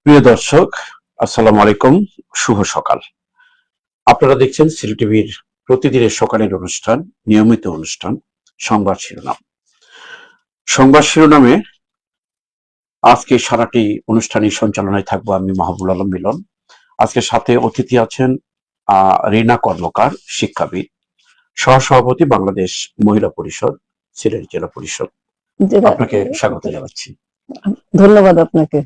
প্রিয় দর্শক, আসসালামু আলাইকুম। শুভ সকাল। আপনারা দেখছেন সিলেট টিভির প্রতিদিনের সকালের অনুষ্ঠান, নিয়মিত অনুষ্ঠান সংবাদ শিরোনাম। সংবাদ শিরোনামে আজকে সারাটি অনুষ্ঠানের সঞ্চালনায় থাকবো আমি মাহবুবুল আলম মিলন। আজকে সাথে অতিথি আছেন রিনা কর্মকার, শিক্ষাবিদ, সহসভাপতি বাংলাদেশ মহিলা পরিষদ, সিলেট জেলা পরিষদ। আপনাকে স্বাগত জানাচ্ছি। ধন্যবাদ আপনাকে।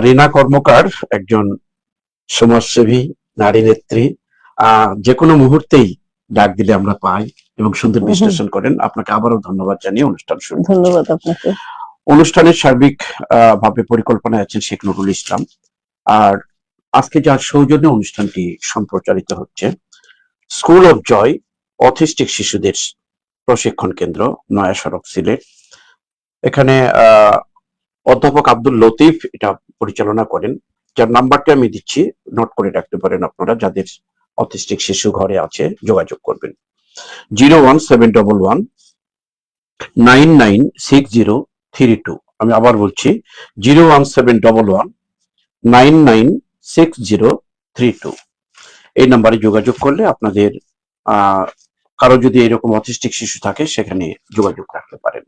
রিনা কর্মকার একজন সমাজসেবী, নারী নেত্রী। যে কোনো মুহূর্তেই ডাক দিলে আমরা পাই এবং সুন্দর বিশ্লেষণ করেন। আপনাকে আবারও ধন্যবাদ জানিয়ে অনুষ্ঠান শুরু। ধন্যবাদ আপনাকে। অনুষ্ঠানের সার্বিক ভাবে পরিকল্পনায় আছেন শেখ নুরুল ইসলাম। আর আজকে যার সৌজন্যে অনুষ্ঠানটি সম্প্রচারিত হচ্ছে, স্কুল অফ জয় অটিস্টিক শিশুদের প্রশিক্ষণ কেন্দ্র, নয়া সড়ক, সিলেট। এখানে অধ্যাপক আব্দুল লতিফ এটা পরিচালনা করেন, যার নাম্বারটি আমি দিচ্ছি, নোট করে রাখতে পারেন আপনারা। যাদের অটিস্টিক শিশু ঘরে আছে যোগাযোগ করবেন 01711996032। আমি আবার বলছি 01711996032। এই নাম্বারে যোগাযোগ করলে আপনাদের কারো যদি এরকম অটিস্টিক শিশু থাকে সেখানে যোগাযোগ রাখতে পারেন।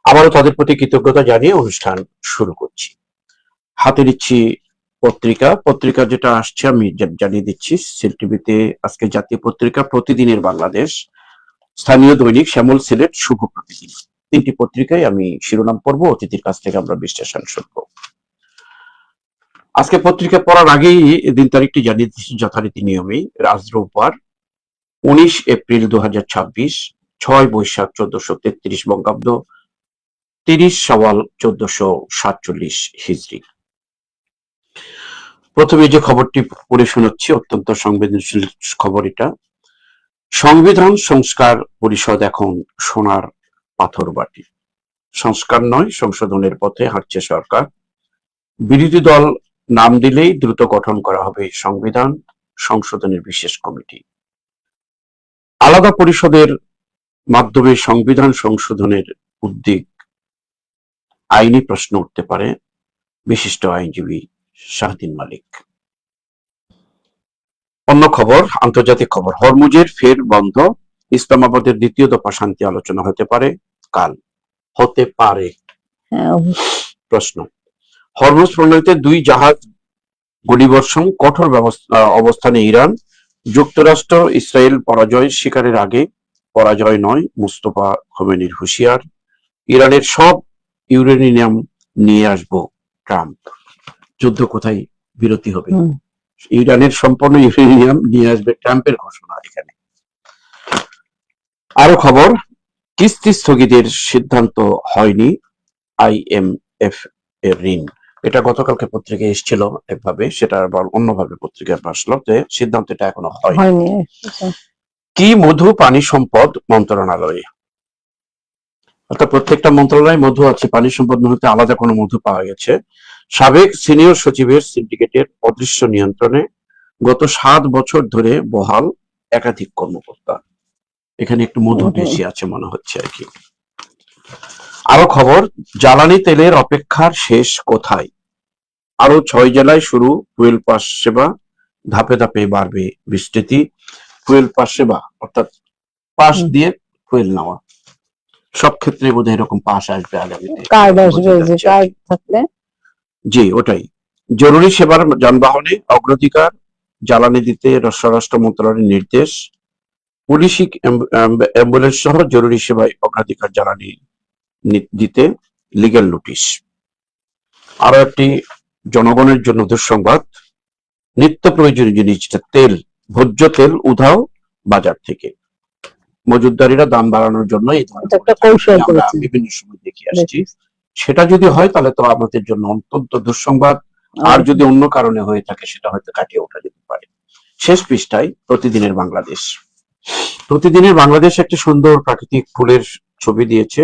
আবারও তাদের প্রতি কৃতজ্ঞতা জানিয়ে অনুষ্ঠান শুরু করছি। হাতে দিচ্ছি পত্রিকা যেটা আসছে আমি জানিয়ে দিচ্ছি। সিলেট টিভিতে আজকে জাতীয় পত্রিকা, প্রতিদিনের বাংলাদেশ, স্থানীয় দৈনিক, শ্যামল সিলেট, শুভ প্রতিদিন, তিনটি পত্রিকায় আমি শিরোনাম পড়ব, অতিথির কাছ থেকে আমরা বিশ্লেষণ শুনবো। আজকে পত্রিকা পড়ার আগেই দিন তারিখটি জানিয়ে দিচ্ছি যথারীতি নিয়মেই। আজ রোববার 19 এপ্রিল 2026, 6 বৈশাখ 1433 বঙ্গাব্দ, 30 শাওয়াল 1447 হিজরি। প্রথমে যে খবরটি পড়ে শোনাচ্ছি, অত্যন্ত সংবেদনশীল খবর এটা। সংবিধান সংস্কার পরিষদ এখন সোনার পাথর বাটি। সংস্কার নয়, সংশোধনের পথে হাঁটছে সরকার। বিরোধী দল নাম দিলেই দ্রুত গঠন করা হবে সংবিধান সংশোধনের বিশেষ কমিটি। আলাদা পরিষদের মাধ্যমে সংবিধান সংশোধনের উদ্যোগ আইনি প্রশ্ন উঠতে পারে, বিশিষ্ট আইনজীবী শাহদিন মালিক। অন্য খবর, আন্তর্জাতিক খবর। হরমুজের ফের বন্ধ, ইসলামাবাদের দ্বিতীয় দফা শান্তি আলোচনা হতে পারে কাল। হতে পারে প্রশ্ন। হরমুজ প্রণয়িত 2 জাহাজ গুলিবর্ষণ, কঠোর অবস্থানে ইরান। যুক্তরাষ্ট্র ইসরায়েল পরাজয় স্বীকারের আগে পরাজয় নয়, মুস্তফা খোমেনির হুঁশিয়ার। ইরানের সব ইউরেনিয়াম নিয়ে আসবো ট্রাম্প। যুদ্ধ কোথায় বিরতি হবে? ইরানের সম্পূর্ণ ইউরেনিয়াম নিয়ে আসবে, ট্রাম্পের ঘোষণা এখানে। আরো খবর, কিস্তি স্থগিতের সিদ্ধান্ত হয়নি IMF এর ঋণ। এটা গতকালকে পত্রিকায় এসেছিল একভাবে, সেটা আবার অন্যভাবে পত্রিকায় আসলো যে সিদ্ধান্তটা এখনো হয়নি। কি মধু পানি সম্পদ মন্ত্রণালয়ে, অর্থাৎ প্রত্যেকটা মন্ত্রণালয়ে মধু আছে, পানি সম্পদ মন্ত্রণালয়ে আলাদা কোনো মধু পাওয়া গেছে। সাবেক সিনিয়র সচিবের সিন্ডিকেটের অদৃশ্য নিয়ন্ত্রণে গত 7 বছর ধরে বহাল একাধিক কর্মকর্তা। এখানে একটু মধু বেশি আছে মনে হচ্ছে আর কি। আরো খবর, জ্বালানি তেলের অপেক্ষার শেষ কোথায়? আরো 6 জেলায় শুরু ফুয়েল পাস সেবা, ধাপে ধাপে বাড়বে বিস্তৃতি। ফুয়েল পাস সেবা অর্থাৎ পাস দিয়ে ফুয়েল নেওয়া, সব ক্ষেত্রে বোধহয় এরকম পাস আসবে আগামীতে। কার্ড আসবে, যে কার্ড থাকলে। জি, ওটাই। জরুরি সেবার যানবাহনে অগ্রাধিকার জ্বালানি দিতে স্বরাষ্ট্র মন্ত্রণালয়ের নির্দেশ। পুলিশ অ্যাম্বুলেন্স সহ জরুরি সেবায় অগ্রাধিকার জ্বালানি দিতে লিগ্যাল নোটিশ। আরো একটি জনগণের জন্য দুঃসংবাদ, নিত্য প্রয়োজনীয় জিনিস তেল, ভোজ্য তেল উধাও বাজার থেকে। মজুতদারিরা দাম বাড়ানোর জন্য এই ধরনের বিভিন্ন সময় দেখে আসছি। সেটা যদি হয় তাহলে তো আমাদের জন্য অত্যন্ত দুঃসংবাদ। আর যদি অন্য কারণে হয়ে থাকে সেটা হয়তো কাটিয়ে ওঠা যেতে পারে। শেষ পৃষ্ঠায় প্রতিদিনের বাংলাদেশ। প্রতিদিনের বাংলাদেশ একটি সুন্দর প্রাকৃতিক ফুলের ছবি দিয়েছে।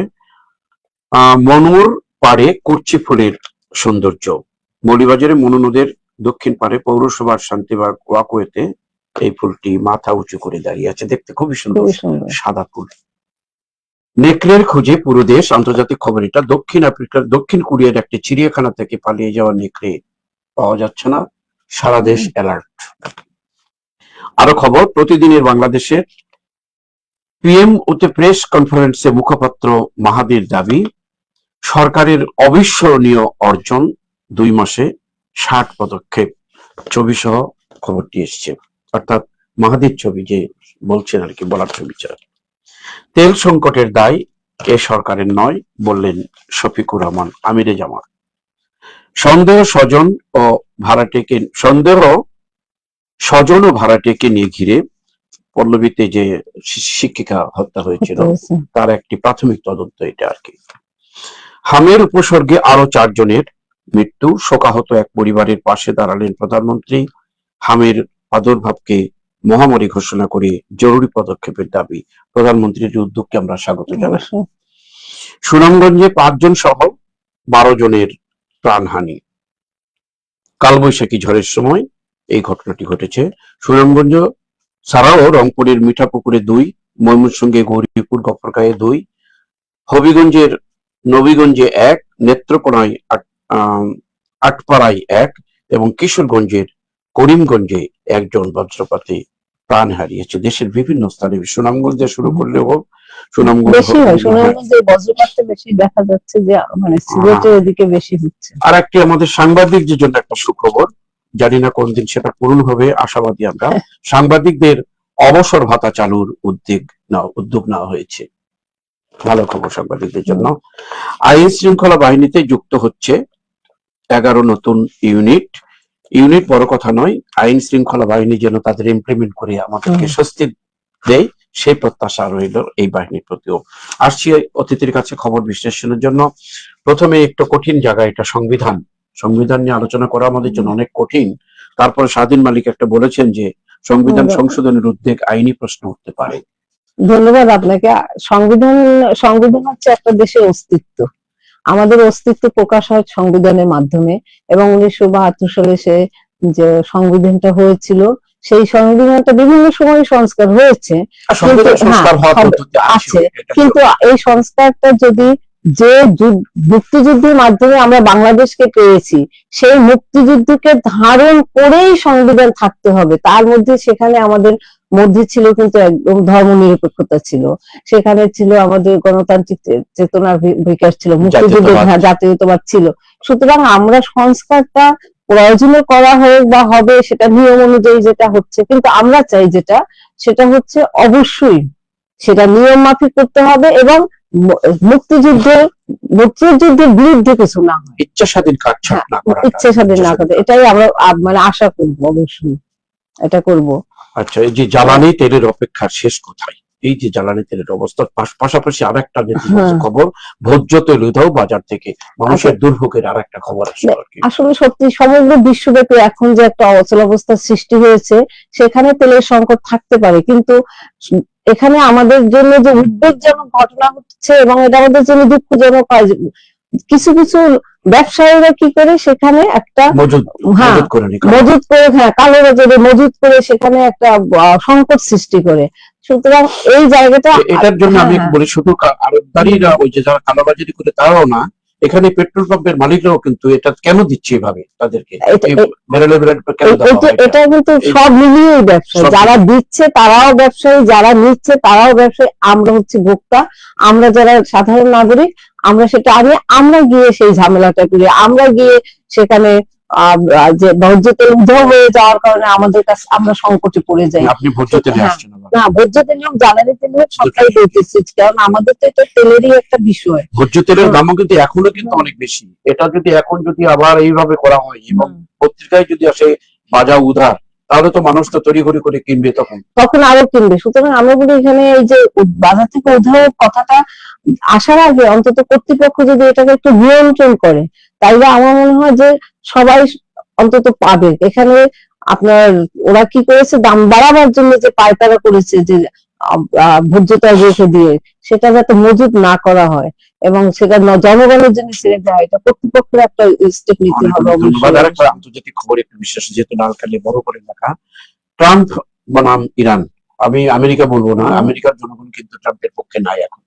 মনুর পাড়ে কুরচি ফুলের সৌন্দর্য। মৌলিবাজারে মনু নদের দক্ষিণ পাড়ে পৌরসভার শান্তিবাগ ওয়াকওয়েতে এই ফুলটি মাথা উঁচু করে দাঁড়িয়ে আছে, দেখতে খুবই সুন্দর, সাদা ফুল। নেকড়ের খোঁজে পুরো দেশ, আন্তর্জাতিক খবর এটা। দক্ষিণ কোরিয়ার একটি চিড়িয়াখানা থেকে পালিয়ে যাওয়া নেকড়ে পাওয়া যাচ্ছে না, সারা দেশ অ্যালার্ট। আরো খবর, প্রতিদিনের বাংলাদেশের পিএমওতে প্রেস কনফারেন্সে মুখপাত্র মাহাদির দাবি, সরকারের অবিস্মরণীয় অর্জন, 2 মাসে 60 পদক্ষেপ, ছবি সহ খবরটি এসছে। অর্থাৎ মাহাদির ছবি যে বলছেন আর কি, বলার ছবি ছাড়া। তেল সংকটের দায় এ সরকারের নয়, বললেন শফিকুর রহমান আমিরে জামাত। সন্দেহ স্বজন ও ভাড়াটেকে নিয়ে ঘিরে পল্লবীতে যে শিক্ষিকা হত্যা হয়েছিল তার একটি প্রাথমিক তদন্ত এটা আর কি। হামের উপসর্গে আরো 4 জনের মৃত্যু, শোকাহত এক পরিবারের পাশে দাঁড়ালেন প্রধানমন্ত্রী। হামের প্রাদুর্ভাবকে মহামারী ঘোষণা করে জরুরি পদক্ষেপের দাবি, প্রধানমন্ত্রীর উদ্যোগকে আমরা স্বাগত জানাই। সুনামগঞ্জে 5 জন সহ 12 জনের প্রাণহানি, কালবৈশাখী ঝড়ের সময় এই ঘটনাটি ঘটেছে। সুনামগঞ্জ ছাড়াও রংপুরের মিঠাপুকুরে 2, ময়মনসিংহে গৌরীপুর গফরগাঁয়ে 2, হবিগঞ্জের নবীগঞ্জে 1, নেত্রকোনায় 8পাড়ায় 1 এবং কিশোরগঞ্জের করিমগঞ্জে 1 জন বজ্রপাতে প্রাণ হারিয়েছে। দেশের বিভিন্ন স্থানে, সুনামগঞ্জে শুরু করলেও সুনামগঞ্জে বজ্রপাতটা বেশি দেখা যাচ্ছে, যে মানে সিলেটের এদিকে বেশি হচ্ছে। আর একটি আমাদের সাংবাদিকদের জন্য একটা সুখবর, জানি না কোনদিন সেটা পূরণ হবে, আশাবাদী আমরা। সাংবাদিকদের অবসর ভাতা চালুর উদ্যোগ নেওয়া হয়েছে, ভালো খবর সাংবাদিকদের জন্য। আইন শৃঙ্খলা বাহিনীতে যুক্ত হচ্ছে 11 নতুন ইউনিট বড় কথা নয়, আইন শৃঙ্খলা বাহিনী যেন তাদের ইমপ্লিমেন্ট করে আমাদেরকে স্বস্তি দেয়, সেই প্রত্যাশা রইল এই বাহিনীর প্রতিও। আসছি অতিথির কাছে খবর বিশ্লেষণের জন্য। প্রথমে একটু কঠিন জায়গা, এটা সংবিধান নিয়ে আলোচনা করা আমাদের জন্য অনেক কঠিন। তারপরে স্বাধীন মালিক একটা বলেছেন যে সংবিধান সংশোধনের উদ্যোগ আইনি প্রশ্ন উঠতে পারে। ধন্যবাদ আপনাকে। সংবিধান হচ্ছে একটা দেশের অস্তিত্ব। আমাদের অস্তিত্ব প্রকাশ হয় সংবিধানের মাধ্যমে, এবং 1972 সালে যে সংবিধানটা হয়েছিল, সেই সংবিধানটা বিভিন্ন সময় সংস্কার হয়েছে, আছে, কিন্তু এই সংস্কারটা যদি যে মুক্তিযুদ্ধের মাধ্যমে আমরা বাংলাদেশকে পেয়েছি, সেই মুক্তিযুদ্ধকে ধারণ করেই সংবিধান থাকতে হবে। তার মধ্যে সেখানে আমাদের মধ্যে ছিল কিন্তু একদম ধর্মনিরপেক্ষতা ছিল, সেখানে ছিল আমাদের গণতান্ত্রিক চেতনার বিকাশ ছিল, মুক্তিযুদ্ধের জাতীয়তাবাদ ছিল। সুতরাং আমরা সংস্কারটা প্রয়োজনে করা হোক বা হবে, সেটা নিয়ম অনুযায়ী যেটা হচ্ছে, কিন্তু আমরা চাই সেটা হচ্ছে অবশ্যই সেটা নিয়ম মাফিক করতে হবে, এবং মুক্তিযুদ্ধের বিরুদ্ধে কিছু না হয়, ইচ্ছা স্বাধীন না করে, এটাই আমরা মানে আশা করবো, অবশ্যই এটা করব। আচ্ছা, এই যে জ্বালানি তেলের অপেক্ষা শেষ কোথায়, এই যে জ্বালানি তেলের অবস্থা, পাশাপাশি আর একটা খবর, ভোজ্য তেল উধাও বাজার থেকে, মানুষের দুর্ভোগের আর একটা খবর আসলে সত্যি সমগ্র বিশ্বব্যাপী এখন যে একটা অচলাবস্থার সৃষ্টি হয়েছে, সেখানে তেলের সংকট থাকতে পারে, কিন্তু এখানে আমাদের জন্য যে উদ্বেগজনক ঘটনা হচ্ছে, এবং এটা আমাদের জন্য দুঃখজনক, কিছু ব্যবসায়ীরা কি করে সেখানে একটা মজুদ করে, কালো বাজারে মজুদ করে সেখানে একটা সংকট সৃষ্টি করে। সুতরাং এই জায়গাটা, এটার জন্য আমি বলি, শুধু আড়তদারিরা ওই যে যারা কালোবাজারি করে তারাও না, এখানে পেট্রোল পাম্পের মালিকরাও কিন্তু এটা কেন দিচ্ছে এভাবে তাদেরকে, এটা কিন্তু সব মিলিয়ে ব্যবসা, যারা দিচ্ছে তারাও ব্যবসায়ী, যারা নিচ্ছে তারাও ব্যবসায়ী, আমরা হচ্ছে ভোক্তা, আমরা যারা সাধারণ নাগরিক, আমরা সেটা আমরা গিয়ে সেই ঝামেলাটা করি, আমরা গিয়ে সেখানে যে ভোজ্য তেল উধাও হয়ে যাওয়ার কারণে আমাদের কাছে আমরা সংকটে পড়ে যাই। আপনি ভোজ্য তেলে আসছেন না, ভোজ্য তেল হোক জ্বালানি তেল হোক সবটাই বলতেছি, কারণ আমাদের তো এটা তেলেরই একটা বিষয়। ভোজ্য তেলের দামও কিন্তু এখনো কিন্তু অনেক বেশি, এটা যদি আবার এইভাবে করা হয় এবং পত্রিকায় যদি আসে বাজার উধার, তাহলে তো মানুষ তো তড়িঘড়ি করে কিনবে, তখন আরো কিনবে। সুতরাং আমরা বলি এখানে এই যে বাজার থেকে উধার কথাটা আসার আগে অন্তত কর্তৃপক্ষ যদি এটাকে একটু নিয়ন্ত্রণ করে, তাইলে আমার মনে হয় যে সবাই অন্তত পাবে। এখানে আপনার ওরা কি করেছে, দাম বাড়াবার জন্য যে পায়তারা করেছে, যে ভোজ্য তেল রেখে দিয়ে, সেটা যাতে মজুদ না করা হয় এবং সেটা জনগণের জন্য ছেড়ে দেওয়া, এটা কর্তৃপক্ষের একটা স্টেপ নিতে হবে। আন্তর্জাতিক খবর একটু বিশেষ, যেহেতু লালকালি বড় করে লেখা, ট্রাম্প বনাম ইরান, আমি আমেরিকা বলবো না, আমেরিকার জনগণ কিন্তু ট্রাম্পের পক্ষে নাই এখন,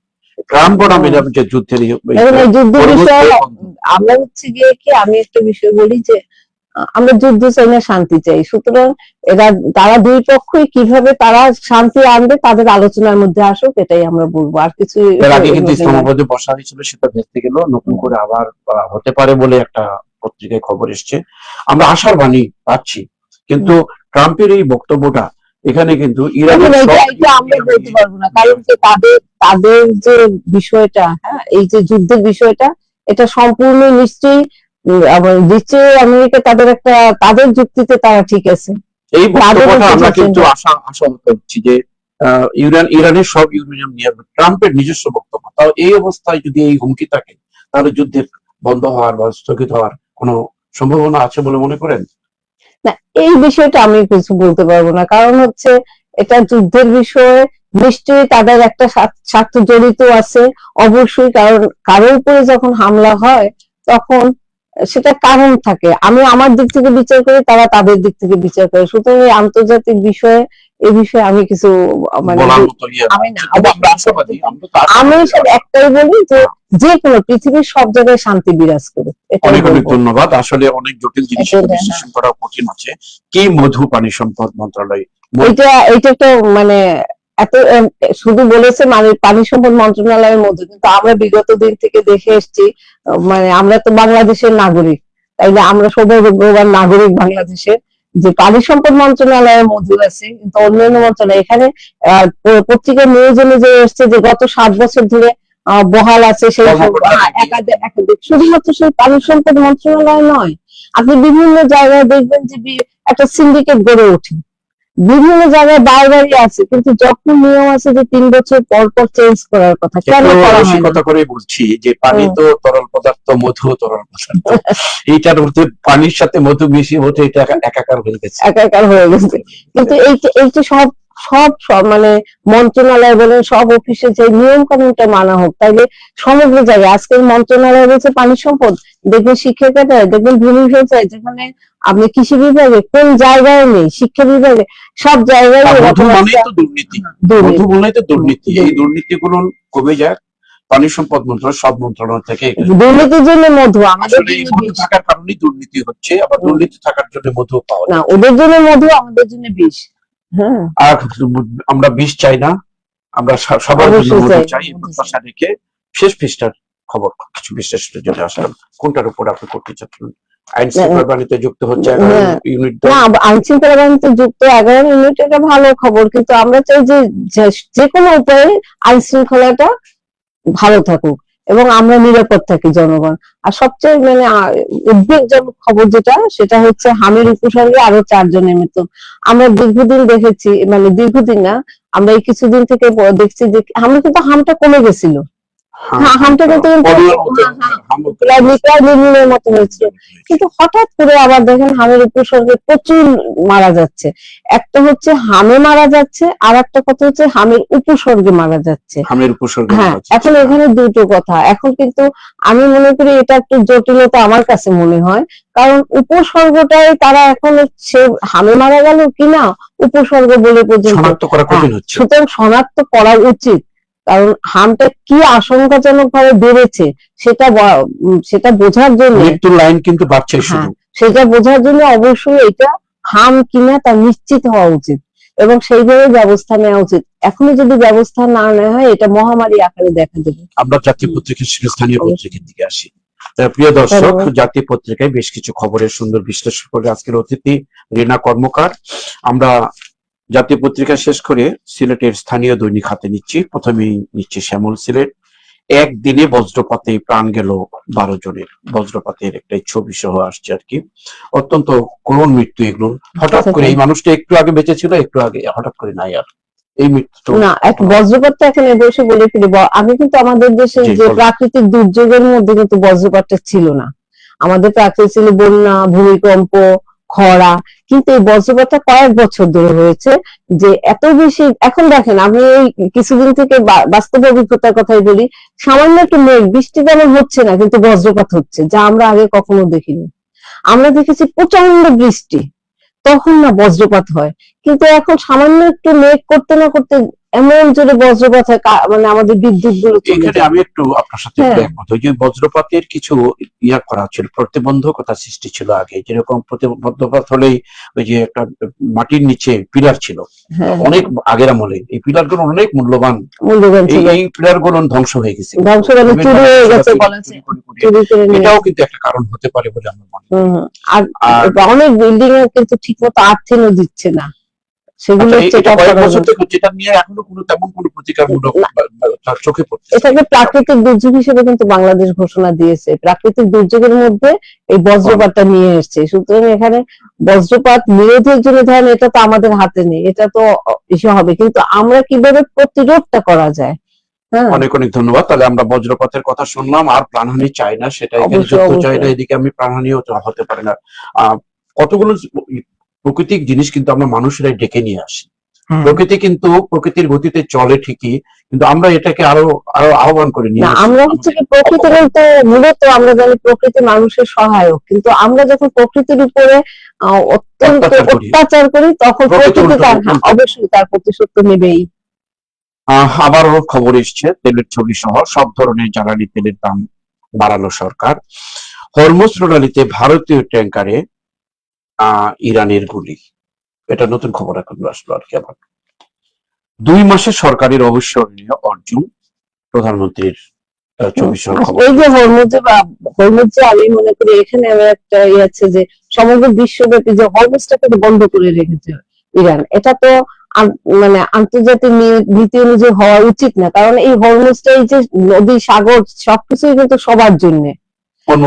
ট্রাম্প বনাম এরকম যে যুদ্ধের এখন এই যুদ্ধ বিষয়ে আমরা হচ্ছে গিয়ে কি, আমি একটা বিষয় বলি যে আমরা যুদ্ধ চাই না, শান্তি চাই। সুতরাং তারা দুই পক্ষই কিভাবে তারা শান্তি আনবে তাদের আলোচনার মধ্যে আসুক, এটাই আমরা বলবো, আর কিছু। এর আগে কিন্তু ইসলামাবাদে বসা হয়েছিল, সেটা ভেস্তে গেল, নতুন করে আবার হতে পারে বলে একটা পত্রিকায় খবর এসছে। আমরা আশার বাণী পাচ্ছি, কিন্তু ট্রাম্পের এই বক্তব্যটা এখানে কিন্তু আমরা বলতে পারবো না, কারণ তাদের যে বিষয়টা, হ্যাঁ, এই যে যুদ্ধের বিষয়টা, এটা সম্পূর্ণ নিশ্চয়ই আমেরিকা তাদের যুক্তিতে তারা ঠিক আছে। এই বক্তব্যটা আমরা কিন্তু আশা করছি যে ইরানের সব ইউরেনিয়াম নিয়ে আসবে, ট্রাম্পের নিজস্ব বক্তব্য। তাও এই অবস্থায় যদি এই হুমকি থাকে, তাহলে যুদ্ধের বন্ধ হওয়ার বা স্থগিত হওয়ার কোনো সম্ভাবনা আছে বলে মনে করেন? না, এই বিষয়টা আমি কিছু বলতে পারবো না, কারণ হচ্ছে এটা যুদ্ধের বিষয়ে নিশ্চয়ই তাদের একটা স্বার্থ জড়িত আছে অবশ্যই, কারণ কারোর উপরে যখন হামলা হয় তখন সেটা কারণ থাকে। আমি আমার দিক থেকে বিচার করি, তারা তাদের দিক থেকে বিচার করে। সুতরাং এই আন্তর্জাতিক বিষয়ে এই বিষয়ে আমি কিছু আমি সব একটাই বলি যে কোনো পৃথিবীর সব জায়গায় শান্তি বিরাজ করে। অনেক অনেক ধন্যবাদ। আসলে অনেক জটিল জিনিস বিশ্লেষণ করা কঠিন আছে। কি মধু পানি সম্পদ মন্ত্রণালয় এটা তো মানে এত শুধু বলেছে মানে পানি সম্পদ মন্ত্রণালয়ের মধ্যে, কিন্তু আমরা বিগত দিন থেকে দেখে এসেছি, মানে আমরা তো বাংলাদেশের নাগরিক, তাইলে আমরা সৌভাগ্যবান নাগরিক বাংলাদেশের, যে পানি সম্পদ মন্ত্রণালয়ের মধ্যে আছে, কিন্তু অন্যান্য মন্ত্রণালয় এখানে পত্রিকার নিউজ অনুযায়ী এসছে যে গত 7 বছর ধরে বহাল আছে সেই একাধিক, শুধুমাত্র সেই পানি সম্পদ মন্ত্রণালয় নয়, আপনি বিভিন্ন জায়গায় দেখবেন যে একটা সিন্ডিকেট গড়ে ওঠে, বিভিন্ন জায়গায় বারবারই আছে, কিন্তু যখন নিয়ম আছে যে 3 বছর পর পর চেঞ্জ করার কথা, কেন করা হয় না? কথা করে বলছি যে পানি তো তরল পদার্থ, মধু তরল পদার্থ, এইটার মধ্যে পানির সাথে মধু মিশিয়ে হতে এটা একাকার হয়ে গেছে। কিন্তু এইটা সব মানে মন্ত্রণালয় বলেন, সব অফিসে যে নিয়ম কানুনটা মানা হোক, তাইলে সমগ্র জায়গায় আজকের মন্ত্রণালয় রয়েছে পানি সম্পদ, দেখবেন শিক্ষা খাতে, দেখবেন ভূমি ব্যবসায়, যেখানে আপনি কৃষি বিভাগে কোন জায়গায় নেই, শিক্ষা বিভাগে সব জায়গায় দুর্নীতি। এই দুর্নীতিগুলো কমে যায়, পানি সম্পদ মন্ত্রণালয় সব মন্ত্রণালয় থেকে। দুর্নীতির জন্য মধু আমাদের থাকার কারণে দুর্নীতি হচ্ছে, আবার দুর্নীতি থাকার জন্য মধু পাওয়া না, ওদের জন্য মধু, আমাদের জন্য বিষ। আর আমরা বিষ চাই না, আমরা সবার জন্য মধু চাই। প্রত্যাশা রেখে শেষ পৃষ্ঠার খবর কিছু বিশ্লেষণের জন্য আসলাম। কোনটার উপর আপনি করতে চাচ্ছেন? আইন শৃঙ্খলা বাহিনীতে যুক্ত হচ্ছে 11 ইউনিট। না, আইন শৃঙ্খলা বাহিনীতে যুক্ত 11 ইউনিট, এটা ভালো খবর, কিন্তু আমরা চাই যে কোনো উপায়ে আইন শৃঙ্খলাটা ভালো থাকুক এবং আমরা নিরাপদ থাকি জনগণ। আর সবচেয়ে মানে উদ্বেগজনক খবর যেটা, সেটা হচ্ছে হামের উপসর্গে আরো 4 জনের মৃত্যু। আমরা দীর্ঘদিন দেখেছি, মানে দীর্ঘদিন না, আমরা এই কিছুদিন থেকে দেখছি যে আমরা কিন্তু হামটা কমে গেছিল, হামটা কিন্তু মতো হয়েছে, কিন্তু হঠাৎ করে আবার দেখেন হামের উপসর্গে প্রচুর মারা যাচ্ছে। একটা হচ্ছে হামে মারা যাচ্ছে, আর একটা কথা হচ্ছে হামের উপসর্গে মারা যাচ্ছে। হ্যাঁ, এখন এখানে দুটো কথা। এখন কিন্তু আমি মনে করি এটা একটু জটিলতা আমার কাছে মনে হয়, কারণ উপসর্গটাই তারা এখন সে হামে মারা গেল কিনা উপসর্গ বলে পর্যন্ত সুতরাং শনাক্ত করা উচিত, কারণ হামটা কি আশঙ্কাজনক ভাবে বেড়েছে সেটা বোঝার জন্য, মৃত্যুর লাইন কিন্তু বাড়ছে, সেটা বোঝার জন্য অবশ্যই এটা হাম কিনা তা নিশ্চিত হওয়া উচিত এবং সেইভাবে ব্যবস্থা নেওয়া উচিত। এখনই যদি ব্যবস্থা না নেওয়া হয়, এটা মহামারী আকারে দেখা দেবে। আমরা জাতীয় পত্রিকার স্থানীয় পত্রিকার দিকে আসি। প্রিয় দর্শক, জাতীয় পত্রিকায় বেশ কিছু খবরের সুন্দর বিশ্লেষণ করে আজকের অতিথি রিনা কর্মকার। আমরা জাতীয় পত্রিকা শেষ করে সিলেটের স্থানীয় দৈনিক হাতে নিচ্ছি। প্রথমেই নিচ্ছি শ্যামল সিলেট। একদিনে বজ্রপাতে প্রাণ গেল 12 জনের। বজ্রপাতের একটা ছবি সহ আসছে আর কি। অত্যন্ত করুণ মৃত্যু এগুলো। হঠাৎ করে এই মানুষটা একটু আগে বেঁচে ছিল, একটু আগে হঠাৎ করে নাই আর। এই মৃত্যু না, এক বজ্রপাতটা এখানে বসে বলে ফিরব। আমি কিন্তু আমাদের দেশে যে প্রাকৃতিক দুর্যোগের মধ্যে কিন্তু বজ্রপাতটা ছিল না। আমাদের প্রাকৃতিক ছিল বন্যা, ভূমিকম্প, খরা, কিন্তু এই বজ্রপাতটা কয়েক বছর ধরে হয়েছে যে এত বেশি। এখন দেখেন, আমি এই কিছুদিন থেকে বাস্তব অভিজ্ঞতার কথাই বলি, সামান্য একটু মেঘ, বৃষ্টি তেমন হচ্ছে না, কিন্তু বজ্রপাত হচ্ছে, যা আমরা আগে কখনো দেখিনি। আমরা দেখেছি প্রচন্ড বৃষ্টি, তখন না বজ্রপাত হয়, কিন্তু এখন সামান্য একটু মেঘ করতে না করতে এমন জোরে বজ্রপাতে মানে আমাদের বিদ্যুৎ গুলো চলে এখানে যায়। আমি একটু আপনার সাথে হ্যাঁ। একমত। ওই যে বজ্রপাতের কিছু ইয়া করা ছিল, প্রতিবন্ধকতা সৃষ্টি ছিল আগে, যেরকম বজ্রপাত হলেই ওই যে একটা মাটির নিচে পিলার ছিল হ্যাঁ, অনেক আগের আমলে, এই পিলার গুলো অনেক মূল্যবান, মূল্যবান ছিল, এই পিলার গুলো ধ্বংস হয়ে গেছে, ধ্বংস করে সিমেন্ট চুরি হয়ে বানাচ্ছিল গেছে চুরি বলেছে, চুরি করে করে। চুরি করে নিয়ে এটাও গেছে। কিন্তু একটা কারণ হতে পারে বলে আমার মনে হয়। আর আর অনেক বিল্ডিং এ কিন্তু ঠিক মতো আর্থিংও দিচ্ছে না, সেগুলো আচ্ছা, চেক এটা আপ কয়েক করা বছর যায়। থেকে যেটা নিয়ে এখনো কোনো তেমন কোনো প্রতিকারমূলক না, তার চোখে পড়তেছে এটাকে না। প্রাকৃতিক দুর্যোগ হিসেবে কিন্তু বাংলাদেশ ঘোষণা দিয়েছে, প্রাকৃতিক দুর্যোগের মধ্যে এই বজ্রপাতটা নিয়ে এসছে। সুতরাং এখানে বজ্রপাত নিরোধের জন্য ধরেন এটা তো আমাদের হাতে নেই, এটা তো ইস্যু হবে, কিন্তু আমরা কিভাবে প্রতিরোধটা করা যায়। হ্যাঁ, অনেক অনেক ধন্যবাদ। তাহলে আমরা বজ্রপাতের কথা শুনলাম, আর প্রাণহানি চাই না, সেটা এখানে অবশ্যই যুদ্ধ চাই না, অবশ্যই। এদিকে আমি প্রাণহানিও তো হতে পারে না। কতগুলো প্রাকৃতিক জিনিস কিন্তু আমরা মানুষেরাই ডেকে নিয়ে আসি। হ্যাঁ। প্রকৃতি কিন্তু প্রকৃতির গতিতে চলে ঠিকই, কিন্তু আমরা এটাকে আরো আরো আহ্বান করে না, নিয়ে আসি আমরা হচ্ছে আমাদের কি প্রকৃতি অপকর্ম। বলতে মূলত আমরা জানি প্রকৃতি মানুষের সহায়ক, কিন্তু আমরা যখন প্রকৃতির উপরে অত্যন্ত অত্যাচার করি, অত্যাচার করি তখন প্রকৃতি প্রকৃতি উল্টো তার উল্টো। অবশ্যই তার প্রতিশোধ তো নেবেই। আবারও খবর এসছে, তেলের ছবি সহ সব ধরনের জ্বালানি তেলের দাম বাড়ালো সরকার। হরমুজ প্রণালীতে ভারতীয় ট্যাঙ্কারে ইরানের গুলি, এটা নতুন খবর এখন আসলো আর কি। আবার 2 মাসে সরকারের অবিস্মরণীয় অর্জন, প্রধানমন্ত্রীর ছবি সহ খবর। এই যে হরমুজে আমি মনে করি এখানে আমার একটা আছে যে সমগ্র বিশ্বব্যাপী যে হরমুজটাকে বন্ধ করে রেখেছে ইরান, এটা তো মানে আন্তর্জাতিক নীতি অনুযায়ী হওয়া উচিত না, কারণ এই হরমুজটা এই যে নদী সাগর সবকিছুই কিন্তু সবার জন্য,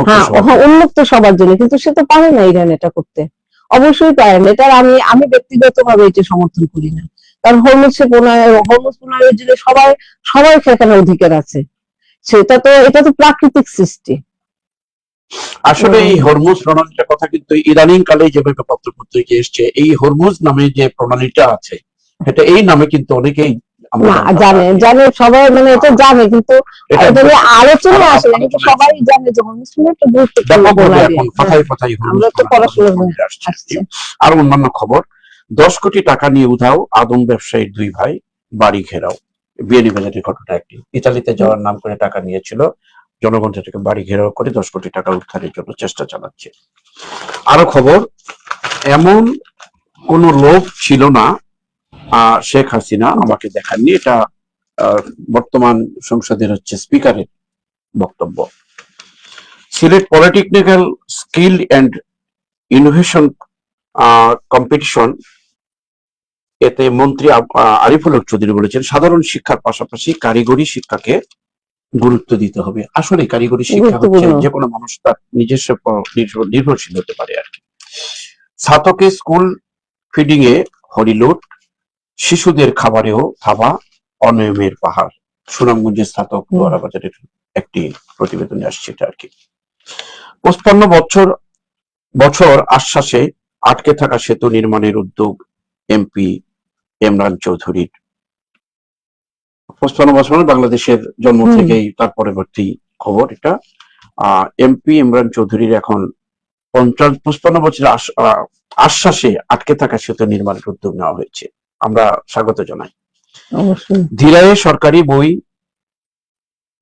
হ্যাঁ উন্মুক্ত সবার জন্য, কিন্তু সে তো পারে না ইরান এটা করতে, অবশ্যই পারে না। এটা আমি ব্যক্তিগত ভাবে এটা সমর্থন করি না, কারণ হরমুজ প্রণালীর জন্য সবাই সেখানে অধিকার আছে, এটা তো প্রাকৃতিক সৃষ্টি। আসলে এই হরমুজ প্রণালীটার কথা কিন্তু ইদানিং কালে যেভাবে পত্রপত্রিকা এসছে, এই হরমুজ নামে যে প্রণালীটা আছে, এটা এই নামে কিন্তু অনেকেই আমরা জানে সবাই, মানে এটা জানে, কিন্তু এটা নিয়ে আলোচনা আসে না, কিন্তু সবাই জানে যে হরমুজ একটা গুরুত্বপূর্ণ প্রণালী। এখন কথায় কথায় আমরা তো পড়াশোনা আসছে। আর অন্যান্য খবর, 10 কোটি টাকা নিয়ে উধাও আদম ব্যবসায়ীর 2 ভাই, বাড়ি ঘেরাও। বিয়ানীবাজারের ঘটনা একটি, ইতালিতে যাওয়ার নাম করে টাকা নিয়েছিল, জনগণ থেকে বাড়ি ঘেরাও করে 10 কোটি টাকা উদ্ধারের জন্য চেষ্টা চালাচ্ছে। আরো খবর, এমন কোন লোভ ছিল না শেখ হাসিনা আমাকে দেখাননি, এটা বর্তমান সংসদের হচ্ছে স্পিকারের বক্তব্য। Sylhet polytechnical skill and innovation competition, এতে মন্ত্রী আরিফুল হক চৌধুরী বলেছেন সাধারণ শিক্ষার পাশাপাশি কারিগরি শিক্ষাকে গুরুত্ব দিতে হবে। আসলে কারিগরি শিক্ষা হচ্ছে যে কোনো মানুষ তার নিজস্ব নির্ভরশীল হতে পারে আর কি। ছাতকে স্কুল ফিডিং এ হরিলুট, শিশুদের খাবারেও থাবা অনিয়মের পাহাড়। সুনামগঞ্জের ছাতক দোয়ারা বাজারের একটি প্রতিবেদনে আসছে এটা আর কি। 55 বছর আশ্বাসে আটকে থাকা সেতু নির্মাণের উদ্যোগ এমপি ইমরান চৌধুরীর। 55 বছর বাংলাদেশের জন্ম থেকেই তার পরবর্তী খবর এটা। এমপি ইমরান চৌধুরীর এখন 55 বছরের আশ্বাসে আটকে থাকা সেতু নির্মাণের উদ্যোগ নেওয়া হয়েছে, আমরা স্বাগত জানাই। ধীরায়ে সরকারি বই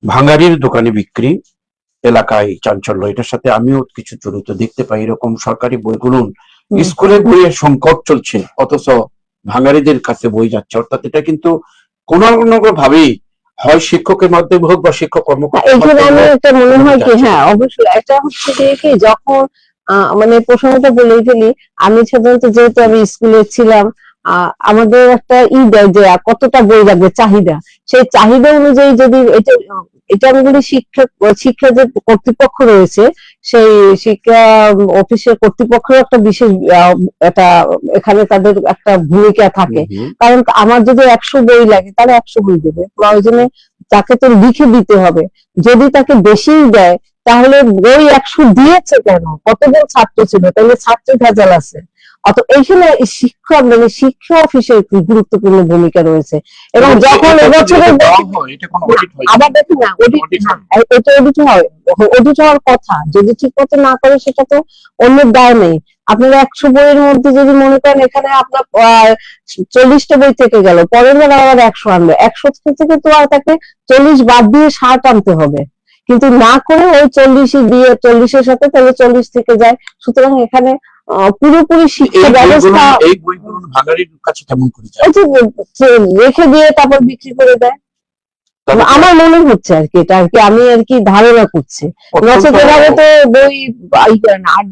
ভাঙারির দোকানে বিক্রি, এলাকায় চাঞ্চল্য। এটার সাথে আমিও কিছু জড়িত দেখতে পাই, এরকম সরকারি বইগুলো স্কুলের বইয়ের সংকট চলছে, অথচ ভাঙারিদের কাছে বই যাচ্ছে, অর্থাৎ এটা কিন্তু কোন ভাবেই হয় শিক্ষকের মাধ্যমে হোক বা শিক্ষক কর্মকর্তা মনে হয় কি, হ্যাঁ অবশ্যই এটা হচ্ছে কি, যখন মানে প্রসঙ্গটা বলে ফেলি, আমি সাধারণত যেহেতু আমি স্কুলে ছিলাম, আমাদের একটা দেয় যে কতটা বই লাগবে চাহিদা, সেই চাহিদা অনুযায়ী যদি এটা আমি বলি শিক্ষা যে কর্তৃপক্ষ রয়েছে, সেই শিক্ষা অফিসের কর্তৃপক্ষের একটা বিশেষ একটা এখানে তাদের একটা ভূমিকা থাকে, কারণ আমার যদি 100 বই লাগে তাহলে 100 বই দেবে, প্রয়োজনে তাকে তো লিখে দিতে হবে, যদি তাকে বেশি দেয় তাহলে বই 100 দিয়েছে কেন, কতজন ছাত্র ছিল, তাহলে ছাত্র ভেজাল আছে, অত এইখানে শিক্ষক মানে শিক্ষা অফিসের কি গুরুত্বপূর্ণ ভূমিকা রয়েছে। এবং যখন এবছরের আবার দেখুন না এটা অডিট হয়, অডিট হওয়ার কথা, যদি ঠিক মতো না করে সেটা তো অন্যের দায় নেই। আপনারা 100 বইয়ের মধ্যে যদি মনে করেন এখানে আপনার 40টা বই থেকে গেল, পরের বার আবার 100 আনবে, 100 থেকে তো আর তাকে 40 বাদ দিয়ে 60 আনতে হবে, কিন্তু না করে ওই 40 দিয়ে 40-এর সাথে তাহলে 40 থেকে যায়। সুতরাং এখানে পুরোপুরি শিক্ষা ব্যবস্থা এই বইগুলো ভাঙারির কাছে কেমন করে যায়? রেখে দিয়ে তারপর বিক্রি করে দেয়, আমার মনে হচ্ছে আর কি, এটা আর কি আমি আর কি ধারণা করছি। নচেত এভাবে তো বই করে না। আর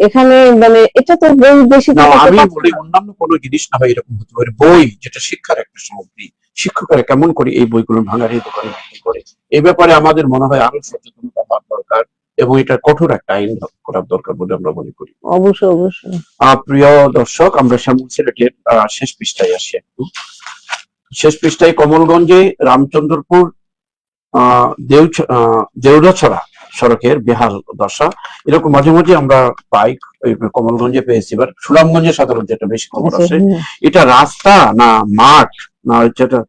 এখানে মানে এটা তো বই বেশি আমি বলি অন্যান্য কোনো জিনিস না হয় এরকম হতে পারে, বই যেটা শিক্ষার একটা সামগ্রী, শিক্ষকরা কেমন করে এই বইগুলো ভাঙারি দোকানে বিক্রি করে, এই ব্যাপারে আমাদের মনে হয় আরো সচেতনতা হওয়া দরকার এবং এটা কঠোর একটা আইন করার দরকার বলে আমরা মনে করি। অবশ্যই অবশ্যই। প্রিয় দর্শক, আমরা শ্যামল সিলেটের শেষ পৃষ্ঠায় আসি একটু। শেষ পৃষ্ঠায় কমলগঞ্জে রামচন্দ্রপুর দেউড়াছড়া সড়কের বেহাল দশা, এরকম মাঝে মাঝে আমরা পাই, কমলগঞ্জে পেয়েছি, এবার সুনামগঞ্জে সাধারণত যেটা বেশি খবর আসে। এটা রাস্তা না মাঠ না যেটা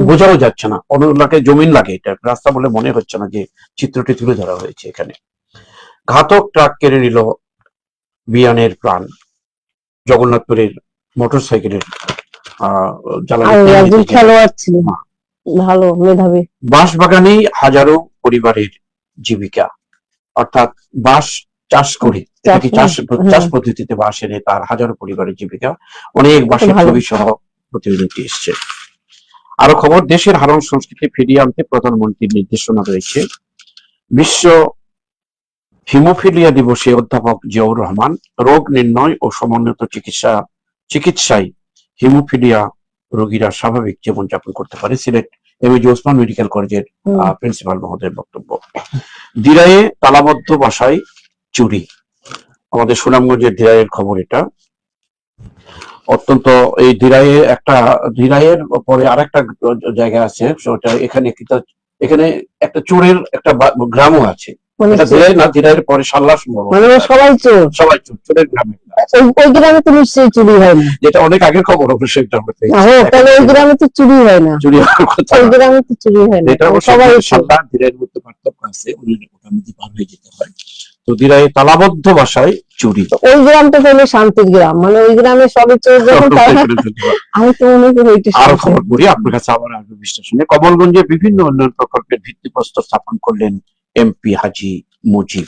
বোঝাও যাচ্ছে না, অন্য এলাকায় জমিন লাগে, এটা রাস্তা বলে মনে হচ্ছে না যে চিত্রটি তুলে ধরা হয়েছে এখানে। ঘাতক ট্রাক কেড়ে নিল বিয়ানের প্রাণ, জগন্নাথপুরের মোটর সাইকেলের খেলোয়াড় ছিল, ভালো মেধাবী। বাঁশবাগানেই হাজারো পরিবারের জীবিকা, অর্থাৎ বাঁশ চাষ করে চাষ পদ্ধতিতে বাঁশ এনে তার হাজারো পরিবারের জীবিকা, অনেক বাঁশের ছবি সহ প্রতিবেদনটি এসছে। আরো খবর, দেশের হারানো সংস্কৃতি ফিরিয়ে আনতে প্রধানমন্ত্রীর নির্দেশনা রয়েছে। বিশ্ব হিমোফিলিয়া দিবসে অধ্যাপক জিয়াউর রহমান, রোগ নির্ণয় ও সমন্বিত চিকিৎসায় হিমোফিলিয়া রোগীরা স্বাভাবিক জীবনযাপন করতে পারে, সিলেট এমএজি ওসমান মেডিকেল কলেজের প্রিন্সিপাল মহোদয়ের বক্তব্য। দিরায়ে তালাবদ্ধ বাসায় চুরি, আমাদের সুনামগঞ্জের দিরাইয়ের খবর এটা। অত্যন্ত এই দিরাইয়ের পরে আরেকটা জায়গা আছে, এখানে একটা চোরের একটা গ্রামও আছে, দিরাই না, দিরাইয়ের পরে সাল্লা, সবাই চোর, চোরের গ্রামে। ওই গ্রামে তো নিশ্চয়ই চুরি হয় না, যেটা অনেক আগের খবর অবশ্যই, তাহলে ওই গ্রামে তো চুরি হয় না, চুরি হওয়ার কথা, ওই গ্রামে তো চুরি হয় না, সবাই সাল্লা দিরাইয়ের মধ্যে পার্থক্য আছে, ওটার পার হয়ে যেতে হয়। তো দিরাই তালাবদ্ধ বাসায় চুরি, ওই গ্রামটা হলো শান্তির গ্রাম, মানে ওই গ্রামে সবে চোর যখন আমি তো মনে করি আরো খবর পড়ি আপনার কাছে আবার আসবে বিশ্লেষণে। কমলগঞ্জে বিভিন্ন উন্নয়ন প্রকল্পের ভিত্তিপ্রস্তর স্থাপন করলেন এমপি হাজী মুজিব,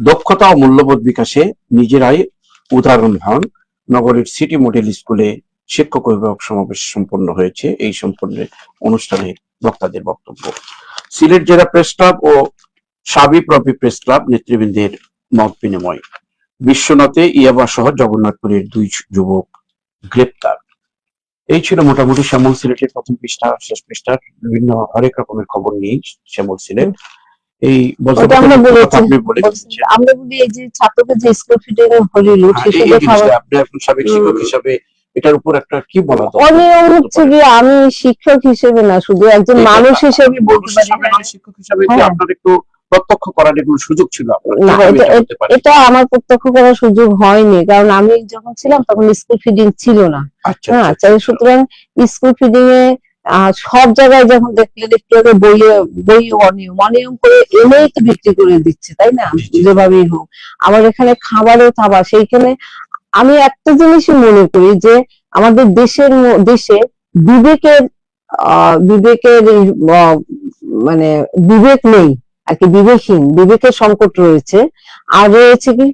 দক্ষতা ও মূল্যবোধ বিকাশে নিজেরাই উদাহরণ হন। নগরীর সিটি মডেল স্কুলে শিক্ষক অভিভাবক সমাবেশ সম্পন্ন হয়েছে, এই সম্পন্ন অনুষ্ঠানে বক্তাদের বক্তব্য। সিলেট জেলা প্রেস ক্লাব ও সাবি প্রবি প্রেস ক্লাব নেতৃবৃন্দের মত বিনিময়। বিশ্বনাথে ইয়াবা সহ জগন্নাথপুরের 2 যুবক গ্রেপ্তার। এই ছিল মোটামুটি শ্যামল সিলেটের প্রথম পৃষ্ঠা, শেষ পৃষ্ঠার বিভিন্ন হরেক রকমের খবর নিয়ে শ্যামল সিলেট। এই আমরা বলি এই যে ছাত্রকে যে স্কুল ফিডে হরিল, আপনি এখন সাবেক শিক্ষক হিসাবে এটার উপর একটা কি বলা অনিয়ম হচ্ছে কি, আমি শিক্ষক হিসেবে না, শুধু একজন মানুষ হিসেবে বলতে পারি। শিক্ষক হিসেবে কি আপনার একটু প্রত্যক্ষ করার কোনো সুযোগ ছিল? এটা আমার প্রত্যক্ষ করার সুযোগ হয়নি, কারণ আমি যখন ছিলাম তখন স্কুল ফিডিং ছিল না। সুতরাং স্কুল ফিডিং এ সব জায়গায় যখন দেখলে বই অনিয়ম করে এনেই তো বিক্রি করে দিচ্ছে, তাই না, যেভাবেই হোক। আবার এখানে খাবারও থাবা, সেইখানে আমি একটা জিনিসই মনে করি যে আমাদের দেশে বিবেকের মানে বিবেক নেই আর কি, বিবেকের সংকট রয়েছে, আর রয়েছে কি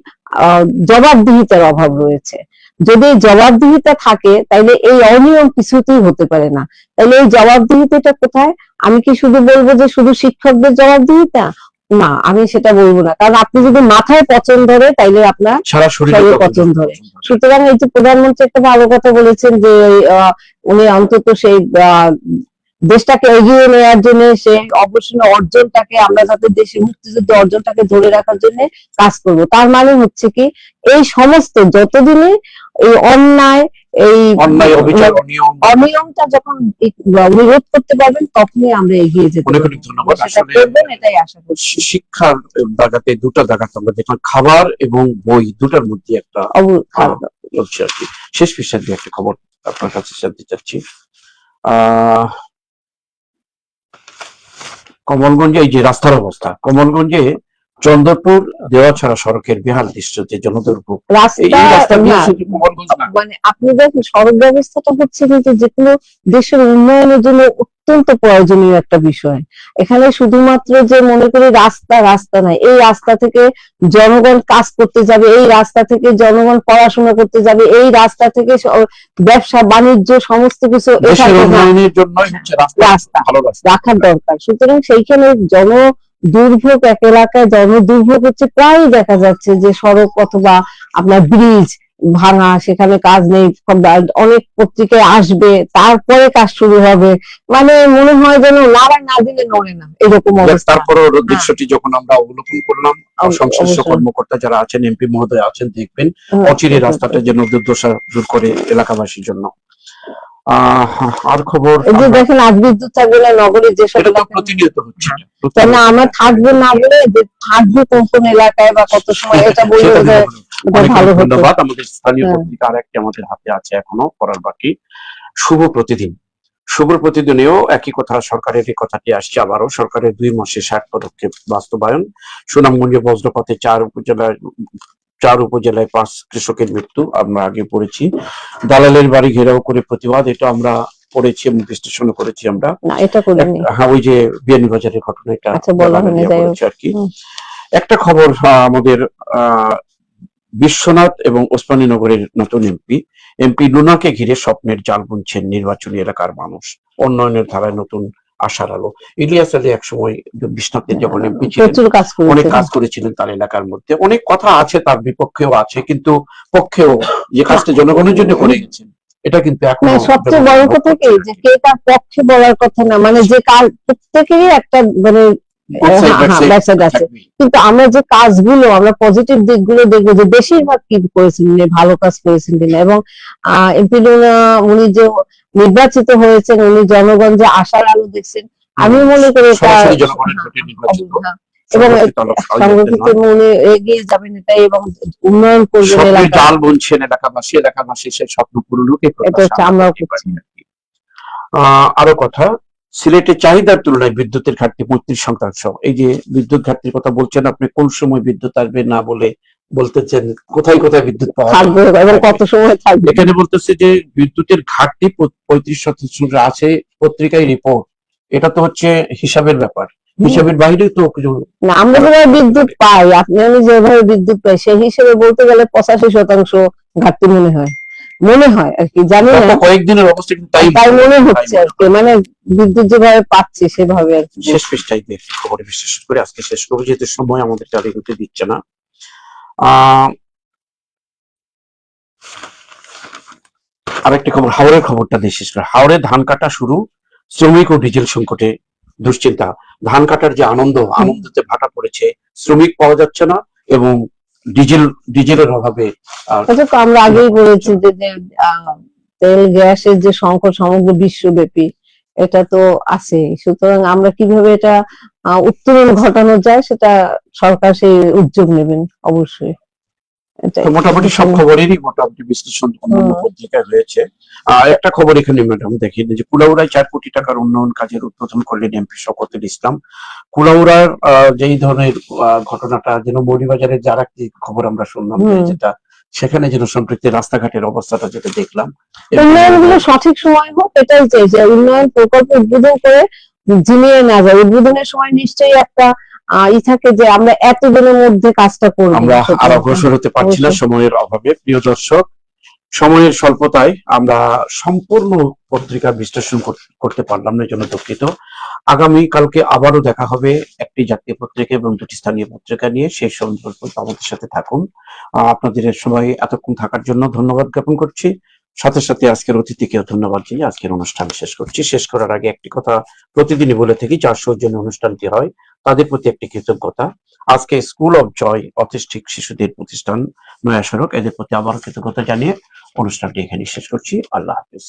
জবাবদিহিতার অভাব রয়েছে। যদি জবাবদিহিতা থাকে তাহলে এই অনিয়ম কিছুতেই হতে পারে না। তাহলে এই জবাবদিহিতাটা কোথায়? আমি কি শুধু বলবো যে শুধু শিক্ষকদের জবাবদিহিতা? না, আমি সেটা বলবো না, কারণ আপনি যদি মাথায় পচন ধরে তাইলে আপনার সারা শরীরে পচন ধরে। সুতরাং এই যে প্রধানমন্ত্রী একটা ভালো কথা বলেছেন যে উনি অন্তত সেই দেশটাকে এগিয়ে নেওয়ার জন্য সেই অবসন্ন অর্জনটাকে, আমরা যাতে দেশের মুক্তিযুদ্ধ অর্জনটাকে ধরে রাখার জন্য কাজ করব। তার মানে হচ্ছে কি, এই সমস্ত যতদিনে এই অন্যায়, এই অন্যায় অবিচার অনিয়ম। অনিয়মটা যখন নিরোধ করতে পারবেন তখনই আমরা এগিয়ে যেতে অনেক পারবো। অনেক ধন্যবাদ। সেটা আসলে করবেন এটাই আশা করছি। শিক্ষার জায়গাতে দুটো জায়গাতে আমরা দেখলাম, খাবার এবং বই দুটার মধ্যে একটা চলছে আর কি। শেষ পৃষ্ঠার দিয়ে একটা খবর আপনার কাছে জানতে চাচ্ছি। কমলগঞ্জে এই যে রাস্তার অবস্থা, কমলগঞ্জে চন্দ্রপুর দেওয়াছড়া সড়কের বেহাল দৃশ্য, যে জনদুর্ভোগ। এই রাস্তা দিয়ে শুধু কমলগঞ্জ না, মানে আপনি দেখেন সড়ক ব্যবস্থাটা হচ্ছে কিন্তু যে কোনো দেশের উন্নয়নের জন্য অত্যন্ত প্রয়োজনীয় একটা বিষয়। এখানে শুধুমাত্র যে মনে করি রাস্তা নাই, এই রাস্তা থেকে জনগণ কাজ করতে যাবে, এই রাস্তা থেকে জনগণ পড়াশোনা করতে যাবে, এই রাস্তা থেকে ব্যবসা বাণিজ্য সমস্ত কিছু দেশের উন্নয়নের জন্য রাস্তা ভালো রাখার দরকার। সুতরাং সেইখানে দুর্ভোগ, এক এলাকায় দুর্ভোগ হচ্ছে, প্রায় দেখা যাচ্ছে যে সড়ক অথবা আপনার ব্রিজ ভাঙা, সেখানে কাজ নেই, অনেক পত্রিকায় আসবে তারপরে কাজ শুরু হবে, মানে মনে হয় যেন নাড়া না দিলে নড়ে না, এরকম অবস্থা। তারপরে দৃশ্যটি যখন আমরা অবলোকন করলাম, সংশ্লিষ্ট কর্মকর্তা যারা আছেন, এমপি মহোদয় আছেন, দেখবেন অচিরে রাস্তাটা যেন দুর্দশা দূর করে এলাকাবাসীর জন্য। আর খবর, এই যে দেখেন আজ বিদ্যুৎ থাকবে না নগরীর যেসব প্রতিনিয়ত হচ্ছে, কেন আমরা থাকবো না বলে যে থাকবো কোন এলাকায় বা কত সময়, এটা বললে ভালো হতো। ধন্যবাদ। আমাদের স্থানীয় পত্রিকা আরেকটি আমাদের হাতে আছে এখনো পড়ার বাকি, শুভ প্রতিদিন। শুভ প্রতিদিনেও একই কথা, সরকারের এই কথাটি আসছে আবারও। সরকারের 2 মাসে 60 পদক্ষেপ বাস্তবায়ন। সুনামগঞ্জে বজ্রপাতে 4 উপজেলায় 5 কৃষকের মৃত্যু, আমরা আগে পড়েছি। দালালের বাড়ি ঘেরাও করে প্রতিবাদ, এটা আমরা পড়েছি এবং বিশ্লেষণ করেছি আমরা। এটা করিনি। হ্যাঁ, ওই যে বিয়ানীবাজারের ঘটনা, এটা আর কি। একটা খবর, আমাদের বিশ্বনাথ এবং ওসমানীনগরের নতুন এমপি লুনাকে ঘিরে স্বপ্নের জাল বুনছেন নির্বাচনী এলাকার মানুষ। উন্নয়নের ধারায় নতুন আশার আলো। ইলিয়াস আলী একসময় বিশ্বনাথের যখন এমপি ছিলেন অনেক কাজ করেছিলেন তার এলাকার মধ্যে। অনেক কথা আছে, তার বিপক্ষেও আছে, কিন্তু পক্ষেও যে কাজটা জনগণের জন্য করে গেছেন, এটা কিন্তু এখন সবচেয়ে বড় কথা কি, যে কে তার পক্ষে বলার কথা না, মানে যে কাজ প্রত্যেকেরই একটা মানে আছে, কিন্তু আমরা যে কাজগুলো, আমরা পজিটিভ দিকগুলো দেখবো যে বেশিরভাগ কি করেছেন, ভালো কাজ করেছেন কিনা। এবং এমপি লুনা উনি যে নির্বাচিত হয়েছেন, উনি জনগণ যে আশার আলো দেখছেন, আমি মনে করি এবং সংগঠিত উনি এগিয়ে যাবেন এটাই, এবং উন্নয়ন করবেন জাল বুনছেন এলাকাবাসী সেই স্বপ্ন পূরণ হোক, আমরাও করছি। আরো কথা, সিলেটের চাহিদার তুলনায় বিদ্যুতের ঘাটতি 35%। এই যে বিদ্যুৎ ঘাটতির কথা বলছেন আপনি, কোন সময় বিদ্যুৎ আসবে না বলে বলতেছেন, কোথায় কোথায় বিদ্যুৎ পাওয়া যাবে এবং কত সময় থাকবে। এখানে বলতেছে যে বিদ্যুতের ঘাটতি 35% আছে, পত্রিকায় রিপোর্ট। এটা তো হচ্ছে হিসাবের ব্যাপার, হিসাবের বাইরে তো কিছু না। আমরা যেভাবে বিদ্যুৎ পাই, আপনি আমি যেভাবে বিদ্যুৎ পাই, সেই হিসেবে বলতে গেলে 85% ঘাটতি মনে হয় আর কি, জানি না কয়েকদিনের অবস্থা কিন্তু তাই মনে হচ্ছে আর কি, মানে বিদ্যুৎ যেভাবে পাচ্ছি সেভাবে আর কি। শেষ পৃষ্ঠায় খবরে বিশ্লেষণ করে আজকে শেষ করবো, যেহেতু সময় আমাদের চালিয়ে করতে দিচ্ছে না। আরেকটি খবর, হাওড়ের খবরটা দিয়ে শেষ করে। হাওড়ে ধান কাটা শুরু, শ্রমিক ও ডিজেল সংকটে দুশ্চিন্তা। ধান কাটার যে আনন্দতে ভাটা পড়েছে, শ্রমিক পাওয়া যাচ্ছে না এবং ডিজেলের অভাবে। আমরা আগেই বলেছি যে তেল গ্যাসের যে সংকট সমগ্র বিশ্বব্যাপী, এটা তো আছে। সুতরাং আমরা কিভাবে এটা উত্তরণ ঘটানো যায়, সেটা সরকার সেই উদ্যোগ নেবেন অবশ্যই। মোটামুটি সব খবরেরই মোটামুটি বিশ্লেষণ অন্যান্য পত্রিকায় রয়েছে। একটা খবর এখানে ম্যাডাম দেখি, যে কুলাউড়ায় 4 কোটি টাকার উন্নয়ন কাজের উদ্বোধন করলেন এমপি শওকতুল ইসলাম। কুলাউড়ার যেই ধরনের ঘটনাটা, যেন মৌলভীবাজারের যারা একটি খবর আমরা শুনলাম, যেটা সেখানে যেন সম্পৃক্ত রাস্তাঘাটের অবস্থাটা যেটা দেখলাম, উন্নয়নগুলো সঠিক সময় হোক, এটাই চাই যে উন্নয়ন প্রকল্প উদ্বোধন করে জিনিয়ে না যায়। উদ্বোধনের সময় নিশ্চয়ই একটা থাকে যে আমরা এত দিনের মধ্যে কাজটা করব। আমরা আর অগ্রসর হতে পারছি না সময়ের অভাবে। প্রিয় দর্শক, সময়ের স্বল্পতায় আমরা সম্পূর্ণ পত্রিকা বিশ্লেষণ করতে পারলাম না, জন্য দুঃখিত। আগামী কালকে আবারও দেখা হবে একটি জাতীয় পত্রিকা এবং 2টি স্থানীয় পত্রিকা নিয়ে। সেই সন্ধ্যা আমাদের সাথে থাকুন। আপনাদের সবাই এতক্ষণ থাকার জন্য ধন্যবাদ জ্ঞাপন করছি। সাথে সাথে আজকের অতিথিকেও ধন্যবাদ জানিয়ে আজকের অনুষ্ঠান শেষ করছি। শেষ করার আগে একটি কথা প্রতিদিনই বলে থাকি, যার সৌজন্যে অনুষ্ঠানটি হয় তাদের প্রতি একটি কৃতজ্ঞতা। আজকে স্কুল অফ জয় অটিস্টিক শিশুদের প্রতিষ্ঠান নয়া সড়ক, এদের প্রতি আবারও কৃতজ্ঞতা জানিয়ে অনুষ্ঠানটি এখানে শেষ করছি। আল্লাহ হাফিজ।